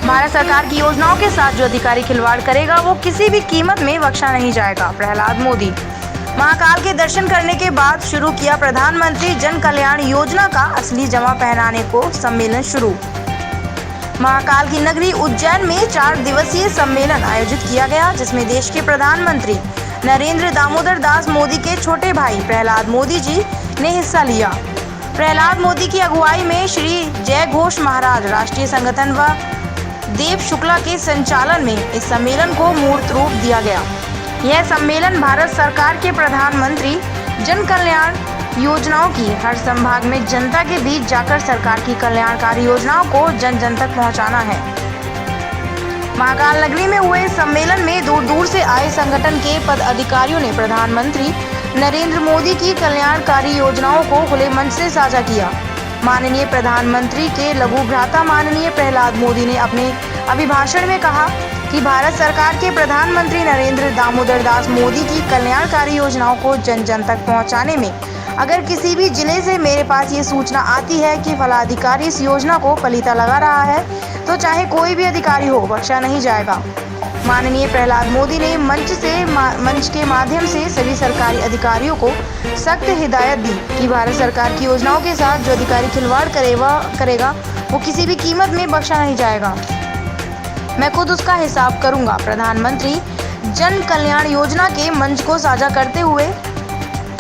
भारत सरकार की योजनाओं के साथ जो अधिकारी खिलवाड़ करेगा वो किसी भी कीमत में बख्शा नहीं जाएगा। प्रहलाद मोदी। महाकाल के दर्शन करने के बाद शुरू किया प्रधानमंत्री जन कल्याण योजना का असली जमा पहनाने को सम्मेलन शुरू। महाकाल की नगरी उज्जैन में 4 दिवसीय सम्मेलन आयोजित किया गया, जिसमें देश के प्रधानमंत्री नरेंद्र दामोदर दास मोदी के छोटे भाई प्रहलाद मोदी जी ने हिस्सा लिया। प्रहलाद मोदी की अगुवाई में श्री जय घोष महाराज राष्ट्रीय संगठन व देव शुक्ला के संचालन में इस सम्मेलन को मूर्त रूप दिया गया। यह सम्मेलन भारत सरकार के प्रधानमंत्री जन कल्याण योजनाओं की हर संभाग में जनता के बीच जाकर सरकार की कल्याणकारी योजनाओं को जन जन तक पहुंचाना है। महाकाल नगरी में हुए सम्मेलन में दूर दूर से आए संगठन के पदाधिकारियों ने प्रधानमंत्री नरेंद्र मोदी की कल्याणकारी योजनाओं को खुले मंच से साझा किया। माननीय प्रधानमंत्री के लघु भ्राता माननीय प्रहलाद मोदी ने अपने अभिभाषण में कहा कि भारत सरकार के प्रधानमंत्री नरेंद्र दामोदर दास मोदी की कल्याणकारी योजनाओं को जन जन तक पहुंचाने में अगर किसी भी जिले से मेरे पास ये सूचना आती है कि फला अधिकारी इस योजना को पलीता लगा रहा है, तो चाहे कोई भी अधिकारी हो, बख्शा नहीं जाएगा। माननीय प्रहलाद मोदी ने मंच के माध्यम से सभी सरकारी अधिकारियों को सख्त हिदायत दी कि भारत सरकार की योजनाओं के साथ जो अधिकारी खिलवाड़ करेगा वो किसी भी कीमत में बख्शा नहीं जाएगा। मैं खुद उसका हिसाब करूंगा। प्रधानमंत्री जन कल्याण योजना के मंच को साझा करते हुए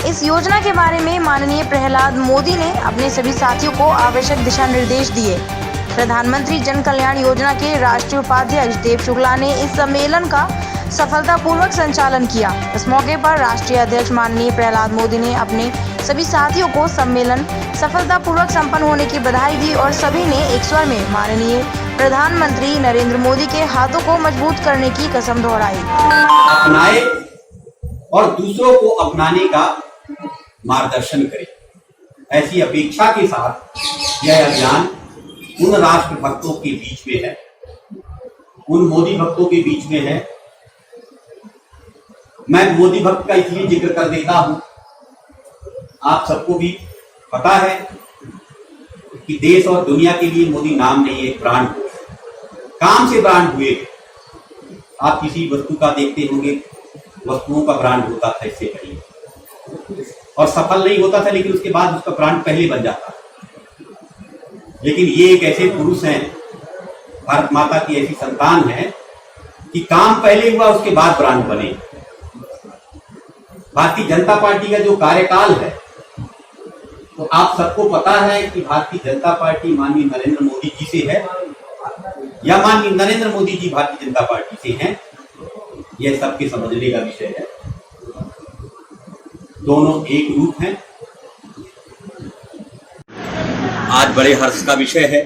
इस योजना के बारे में माननीय प्रहलाद मोदी ने अपने सभी साथियों को आवश्यक दिशा निर्देश दिए। प्रधानमंत्री जन कल्याण योजना के राष्ट्रीय उपाध्यक्ष देव शुक्ला ने इस सम्मेलन का सफलतापूर्वक संचालन किया। इस मौके पर राष्ट्रीय अध्यक्ष माननीय प्रहलाद मोदी ने अपने सभी साथियों को सम्मेलन सफलतापूर्वक संपन्न होने की बधाई दी और सभी ने एक स्वर में माननीय प्रधानमंत्री नरेंद्र मोदी के हाथों को मजबूत करने की कसम दोहराई। अपनाए और दूसरों को अपनाने का मार्गदर्शन करें, ऐसी अपेक्षा के साथ यह अभियान उन राष्ट्र भक्तों के बीच में है, उन मोदी भक्तों के बीच में है। मैं मोदी भक्त का इसलिए जिक्र कर देता हूं, आप सबको भी पता है कि देश और दुनिया के लिए मोदी नाम नहीं, एक ब्रांड काम से ब्रांड हुए। आप किसी वस्तु का देखते होंगे, वस्तुओं का ब्रांड होता था इससे पहले और सफल नहीं होता था, लेकिन उसके बाद उसका ब्रांड पहले बन जाता। लेकिन ये एक ऐसे पुरुष हैं, भारत माता की ऐसी संतान है कि काम पहले हुआ उसके बाद ब्रांड बने। भारतीय जनता पार्टी का जो कार्यकाल है, तो आप सबको पता है कि भारतीय जनता पार्टी माननीय नरेंद्र मोदी जी से है या माननीय नरेंद्र मोदी जी भारतीय जनता पार्टी से हैं, यह सबके समझने का विषय है। दोनों एक रूप हैं। आज बड़े हर्ष का विषय है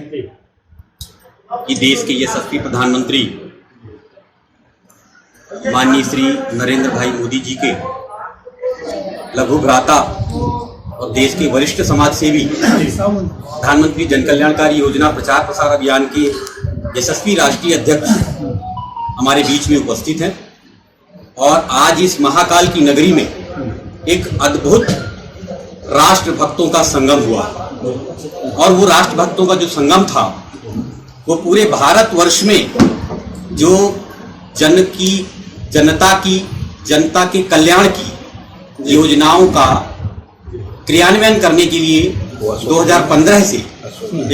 कि देश के यशस्वी प्रधानमंत्री माननीय श्री नरेंद्र भाई मोदी जी के लघु भ्राता और देश के वरिष्ठ समाज सेवी प्रधानमंत्री जन कल्याणकारी योजना प्रचार प्रसार अभियान के यशस्वी राष्ट्रीय अध्यक्ष हमारे बीच में उपस्थित हैं। और आज इस महाकाल की नगरी में एक अद्भुत राष्ट्र भक्तों का संगम हुआ और वो राष्ट्र भक्तों का जो संगम था वो पूरे भारतवर्ष में जो जनता के कल्याण की योजनाओं का क्रियान्वयन करने के लिए 2015 से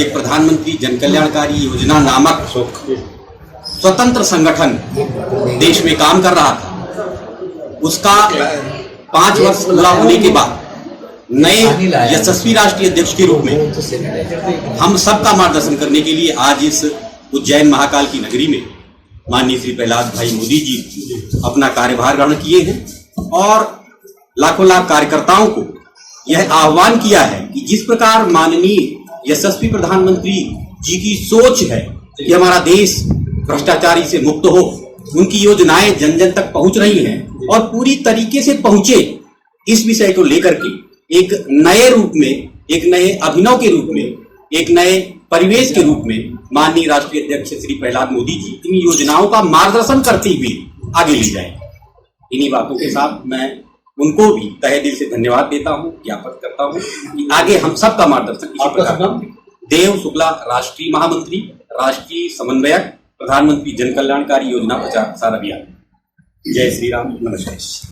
एक प्रधानमंत्री जन कल्याणकारी योजना नामक स्वतंत्र संगठन देश में काम कर रहा था। उसका 5 वर्ष पूरा होने के बाद नए यशस्वी राष्ट्रीय अध्यक्ष के रूप में हम सबका मार्गदर्शन करने के लिए आज इस उज्जैन महाकाल की नगरी में माननीय श्री प्रहलाद भाई मोदी जी अपना कार्यभार ग्रहण किए हैं और लाखों लाख कार्यकर्ताओं को यह आह्वान किया है कि जिस प्रकार माननीय यशस्वी प्रधानमंत्री जी की सोच है कि हमारा देश भ्रष्टाचारी से मुक्त हो, उनकी योजनाएं जन जन तक पहुंच रही हैं और पूरी तरीके से पहुंचे, इस विषय को लेकर के एक नए रूप में, एक नए अभिनव के रूप में, एक नए परिवेश के रूप में माननीय राष्ट्रीय अध्यक्ष श्री प्रहलाद मोदी जी इन योजनाओं का मार्गदर्शन करते हुए आगे ले जाए। इन्हीं बातों के साथ मैं उनको भी तहे दिल से धन्यवाद देता हूँ, ज्ञापन करता हूँ कि आगे हम सबका मार्गदर्शन इसी प्रकार देव शुक्ला, राष्ट्रीय महामंत्री, राष्ट्रीय समन्वयक, प्रधानमंत्री जन कल्याणकारी योजना प्रचार प्रसार अभियान। जय श्री राम, नमस्कार।